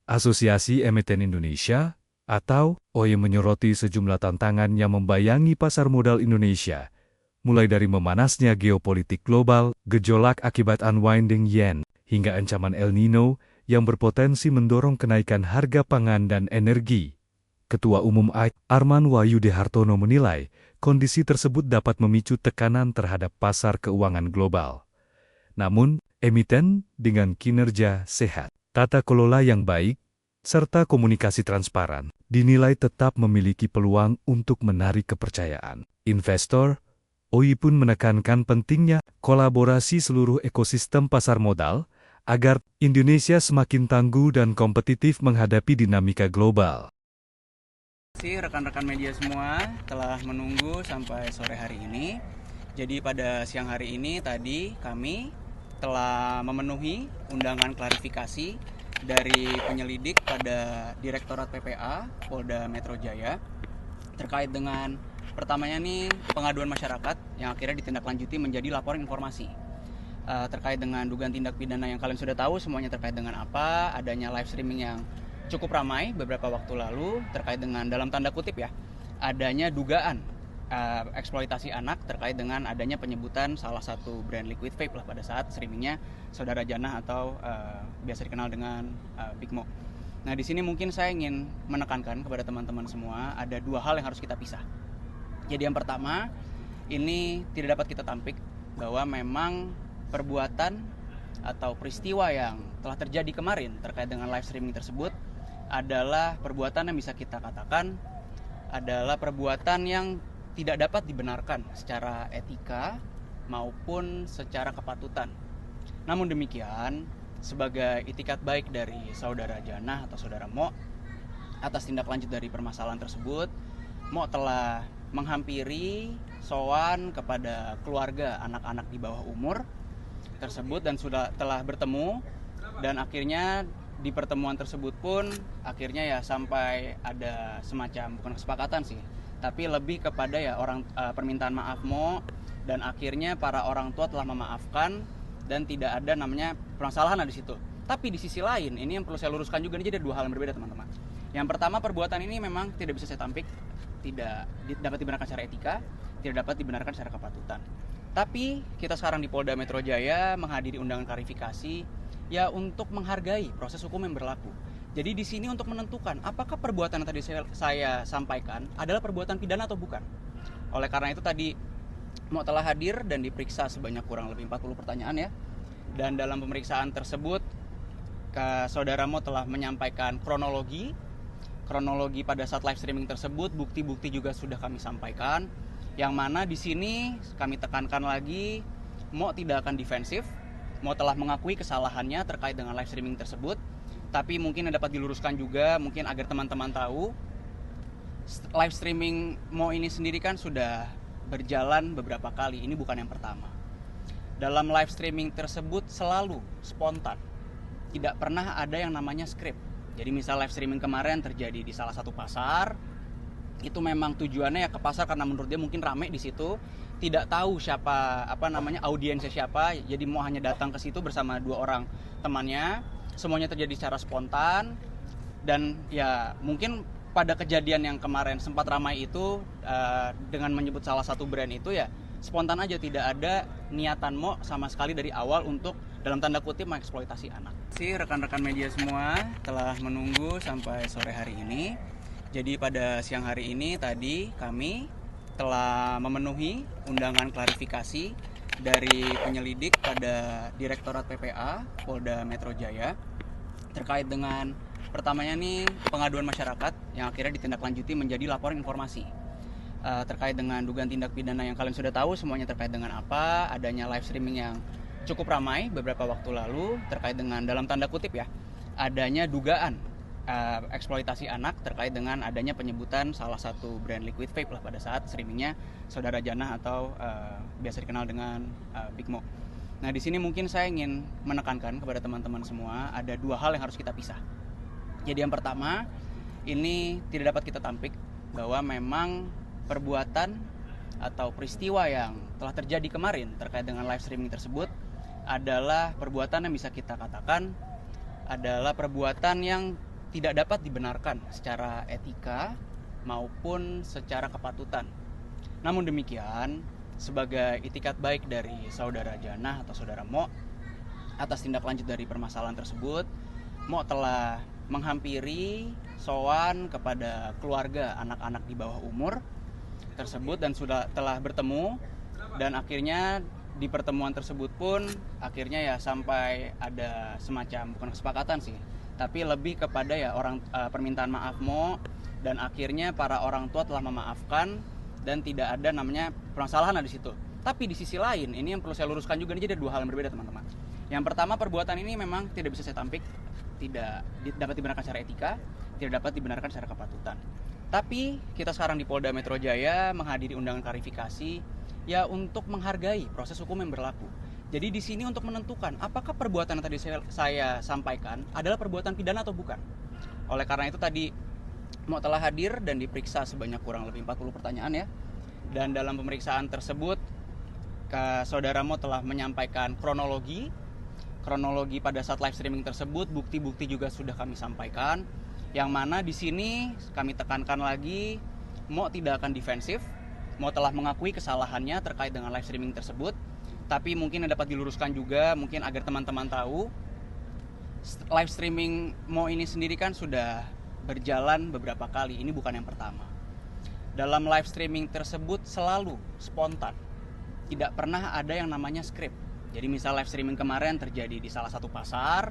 Asosiasi Emiten Indonesia atau OI menyoroti sejumlah tantangan yang membayangi pasar modal Indonesia, mulai dari memanasnya geopolitik global, gejolak akibat unwinding yen, hingga ancaman El Nino yang berpotensi mendorong kenaikan harga pangan dan energi. Ketua Umum AIT, Arman Wahyudi Hartono menilai, kondisi tersebut dapat memicu tekanan terhadap pasar keuangan global. Namun, emiten dengan kinerja sehat, tata kelola yang baik, serta komunikasi transparan, dinilai tetap memiliki peluang untuk menarik kepercayaan investor. OI pun menekankan pentingnya kolaborasi seluruh ekosistem pasar modal agar Indonesia semakin tangguh dan kompetitif menghadapi dinamika global. Rekan-rekan media semua telah menunggu sampai sore hari ini. Jadi pada siang hari ini tadi kami telah memenuhi undangan klarifikasi dari penyelidik pada Direktorat PPA Polda Metro Jaya terkait dengan pertamanya nih pengaduan masyarakat yang akhirnya ditindaklanjuti menjadi laporan informasi terkait dengan dugaan tindak pidana yang kalian sudah tahu semuanya terkait dengan apa, adanya live streaming yang cukup ramai beberapa waktu lalu terkait dengan dalam tanda kutip ya adanya dugaan eksploitasi anak terkait dengan adanya penyebutan salah satu brand liquid vape lah pada saat streamingnya Saudara Janah atau biasa dikenal dengan Big Mo. Nah di sini mungkin saya ingin menekankan kepada teman-teman semua ada dua hal yang harus kita pisah. Jadi yang pertama ini tidak dapat kita tampik bahwa memang perbuatan atau peristiwa yang telah terjadi kemarin terkait dengan live streaming tersebut adalah perbuatan yang bisa kita katakan adalah perbuatan yang tidak dapat dibenarkan secara etika maupun secara kepatutan. Namun demikian, sebagai itikat baik dari Saudara Janah atau Saudara Mo atas tindak lanjut dari permasalahan tersebut, Mo telah menghampiri sowan kepada keluarga anak-anak di bawah umur tersebut dan telah bertemu dan akhirnya di pertemuan tersebut pun akhirnya ya sampai ada semacam bukan kesepakatan sih tapi lebih kepada ya permintaan maaf Mo dan akhirnya para orang tua telah memaafkan dan tidak ada namanya permasalahan di situ. Tapi di sisi lain ini yang perlu saya luruskan juga nih, jadi ada dua hal yang berbeda teman-teman. Yang pertama perbuatan ini memang tidak bisa saya tampik, tidak dapat dibenarkan secara etika, tidak dapat dibenarkan secara kepatutan. Tapi kita sekarang di Polda Metro Jaya menghadiri undangan klarifikasi ya untuk menghargai proses hukum yang berlaku. Jadi di sini untuk menentukan apakah perbuatan yang tadi saya sampaikan adalah perbuatan pidana atau bukan. Oleh karena itu tadi Mo telah hadir dan diperiksa sebanyak kurang lebih 40 pertanyaan ya. Dan dalam pemeriksaan tersebut Saudara Mo telah menyampaikan kronologi pada saat live streaming tersebut, bukti-bukti juga sudah kami sampaikan. Yang mana di sini kami tekankan lagi, Mo tidak akan defensif. Mo telah mengakui kesalahannya terkait dengan live streaming tersebut. Tapi mungkin yang dapat diluruskan juga, mungkin agar teman-teman tahu, live streaming Mo ini sendiri kan sudah berjalan beberapa kali, ini bukan yang pertama. Dalam live streaming tersebut selalu spontan, tidak pernah ada yang namanya skrip. Jadi misal live streaming kemarin terjadi di salah satu pasar, itu memang tujuannya ya ke pasar karena menurut dia mungkin rame di situ, tidak tahu siapa audiensnya siapa, jadi mau hanya datang ke situ bersama dua orang temannya. Semuanya terjadi secara spontan dan ya mungkin pada kejadian yang kemarin sempat ramai itu dengan menyebut salah satu brand itu ya spontan aja, tidak ada niatan Mo sama sekali dari awal untuk dalam tanda kutip mengeksploitasi anak. Rekan-rekan media semua telah menunggu sampai sore hari ini. Jadi pada siang hari ini tadi kami telah memenuhi undangan klarifikasi dari penyelidik pada Direktorat PPA Polda Metro Jaya terkait dengan pertamanya nih pengaduan masyarakat yang akhirnya ditindaklanjuti menjadi laporan informasi terkait dengan dugaan tindak pidana yang kalian sudah tahu semuanya terkait dengan apa, adanya live streaming yang cukup ramai beberapa waktu lalu terkait dengan dalam tanda kutip ya adanya dugaan eksploitasi anak terkait dengan adanya penyebutan salah satu brand liquid vape lah pada saat streamingnya Saudara Janah atau biasa dikenal dengan Big Mo. Nah di sini mungkin saya ingin menekankan kepada teman-teman semua ada dua hal yang harus kita pisah. Jadi yang pertama ini tidak dapat kita tampik bahwa memang perbuatan atau peristiwa yang telah terjadi kemarin terkait dengan live streaming tersebut adalah perbuatan yang bisa kita katakan adalah perbuatan yang tidak dapat dibenarkan secara etika maupun secara kepatutan. Namun demikian, sebagai itikat baik dari saudara Janah atau saudara Mo atas tindak lanjut dari permasalahan tersebut, Mo telah menghampiri sowan kepada keluarga anak-anak di bawah umur tersebut dan telah bertemu, dan akhirnya di pertemuan tersebut pun akhirnya ya sampai ada semacam, bukan kesepakatan sih, tapi lebih kepada ya permintaan maaf Mo, dan akhirnya para orang tua telah memaafkan dan tidak ada namanya permasalahan di situ. Tapi di sisi lain, ini yang perlu saya luruskan juga, jadi ada dua hal yang berbeda teman-teman. Yang pertama, perbuatan ini memang tidak bisa saya tampik, tidak dapat dibenarkan secara etika, tidak dapat dibenarkan secara kepatutan. Tapi kita sekarang di Polda Metro Jaya menghadiri undangan klarifikasi ya untuk menghargai proses hukum yang berlaku. Jadi di sini untuk menentukan apakah perbuatan yang tadi saya sampaikan adalah perbuatan pidana atau bukan. Oleh karena itu tadi Mo telah hadir dan diperiksa sebanyak kurang lebih 40 pertanyaan ya. Dan dalam pemeriksaan tersebut saudara Mo telah menyampaikan kronologi pada saat live streaming tersebut, bukti-bukti juga sudah kami sampaikan. Yang mana di sini kami tekankan lagi, Mo tidak akan defensif. Mo telah mengakui kesalahannya terkait dengan live streaming tersebut. Tapi mungkin yang dapat diluruskan juga, mungkin agar teman-teman tahu, live streaming Mo ini sendiri kan sudah berjalan beberapa kali, ini bukan yang pertama. Dalam live streaming tersebut selalu spontan, tidak pernah ada yang namanya skrip. Jadi misal live streaming kemarin terjadi di salah satu pasar,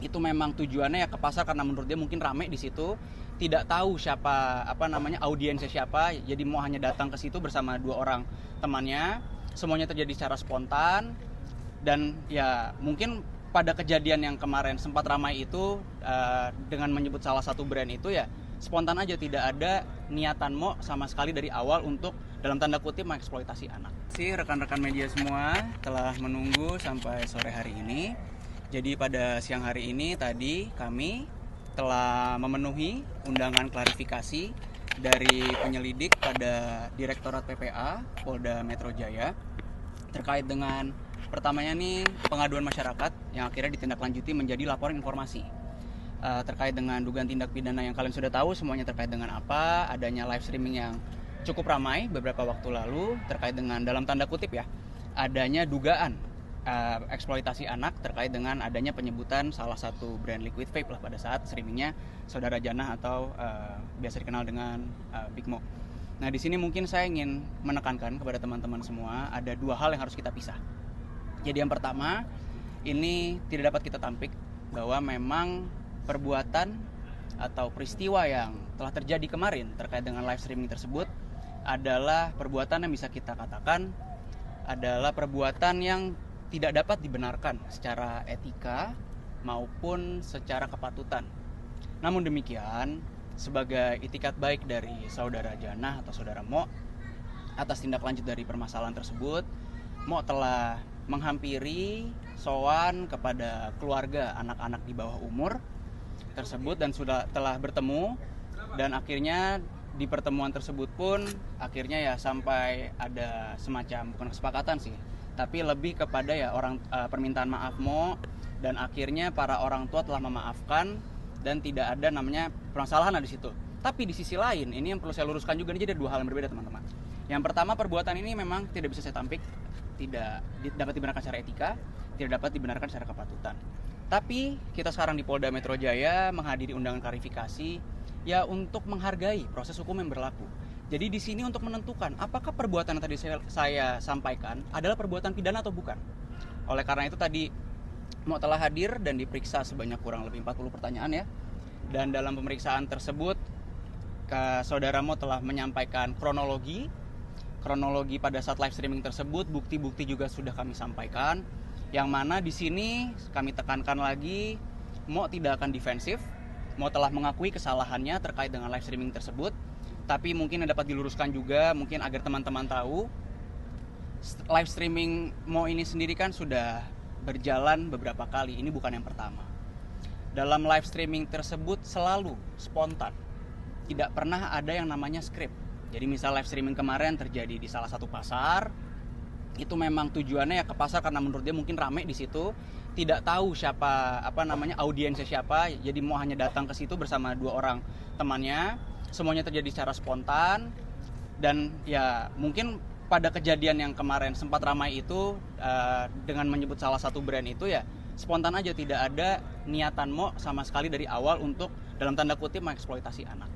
itu memang tujuannya ya ke pasar karena menurut dia mungkin rame di situ, tidak tahu siapa audiensnya siapa, jadi mau hanya datang ke situ bersama 2 orang temannya, semuanya terjadi secara spontan. Dan ya mungkin pada kejadian yang kemarin sempat ramai itu dengan menyebut salah satu brand itu ya spontan aja, tidak ada niatan Mo sama sekali dari awal untuk dalam tanda kutip mengeksploitasi anak. Rekan-rekan media semua telah menunggu sampai sore hari ini. Jadi pada siang hari ini tadi kami telah memenuhi undangan klarifikasi dari penyelidik pada Direktorat PPA Polda Metro Jaya terkait dengan pertamanya nih pengaduan masyarakat yang akhirnya ditindaklanjuti menjadi laporan informasi terkait dengan dugaan tindak pidana yang kalian sudah tahu semuanya terkait dengan apa, adanya live streaming yang cukup ramai beberapa waktu lalu terkait dengan dalam tanda kutip ya adanya dugaan eksploitasi anak terkait dengan adanya penyebutan salah satu brand liquid vape lah pada saat streamingnya saudara Janah atau biasa dikenal dengan Big Mo. Nah di sini mungkin saya ingin menekankan kepada teman-teman semua ada 2 hal yang harus kita pisah. Jadi yang pertama, ini tidak dapat kita tampik bahwa memang perbuatan atau peristiwa yang telah terjadi kemarin terkait dengan live streaming tersebut adalah perbuatan yang bisa kita katakan adalah perbuatan yang tidak dapat dibenarkan secara etika maupun secara kepatutan. Namun demikian, sebagai itikat baik dari saudara Janah atau saudara Mo atas tindak lanjut dari permasalahan tersebut, Mo telah menghampiri sowan kepada keluarga anak-anak di bawah umur tersebut dan telah bertemu, dan akhirnya di pertemuan tersebut pun akhirnya ya sampai ada semacam, bukan kesepakatan sih, tapi lebih kepada ya permintaan maaf Mo, dan akhirnya para orang tua telah memaafkan dan tidak ada namanya permasalahan di situ. Tapi di sisi lain, ini yang perlu saya luruskan juga, jadi ada 2 hal yang berbeda teman-teman. Yang pertama, perbuatan ini memang tidak bisa saya tampik, tidak dapat dibenarkan secara etika, tidak dapat dibenarkan secara kepatutan. Tapi kita sekarang di Polda Metro Jaya menghadiri undangan klarifikasi ya untuk menghargai proses hukum yang berlaku. Jadi di sini untuk menentukan apakah perbuatan yang tadi saya sampaikan adalah perbuatan pidana atau bukan. Oleh karena itu tadi Mo telah hadir dan diperiksa sebanyak kurang lebih 40 pertanyaan ya. Dan dalam pemeriksaan tersebut saudara Mo telah menyampaikan kronologi pada saat live streaming tersebut, bukti-bukti juga sudah kami sampaikan. Yang mana di sini kami tekankan lagi, Mo tidak akan defensif. Mo telah mengakui kesalahannya terkait dengan live streaming tersebut. Tapi mungkin yang dapat diluruskan juga, mungkin agar teman-teman tahu, live streaming Mo ini sendiri kan sudah berjalan beberapa kali, ini bukan yang pertama. Dalam live streaming tersebut selalu spontan, tidak pernah ada yang namanya skrip. Jadi misal live streaming kemarin terjadi di salah satu pasar, itu memang tujuannya ya ke pasar karena menurut dia mungkin rame di situ, tidak tahu siapa audiensnya siapa, jadi mau hanya datang ke situ bersama 2 orang temannya. Semuanya terjadi secara spontan, dan ya mungkin pada kejadian yang kemarin sempat ramai itu dengan menyebut salah satu brand itu ya spontan aja, tidak ada niatan Mo sama sekali dari awal untuk dalam tanda kutip mengeksploitasi anak.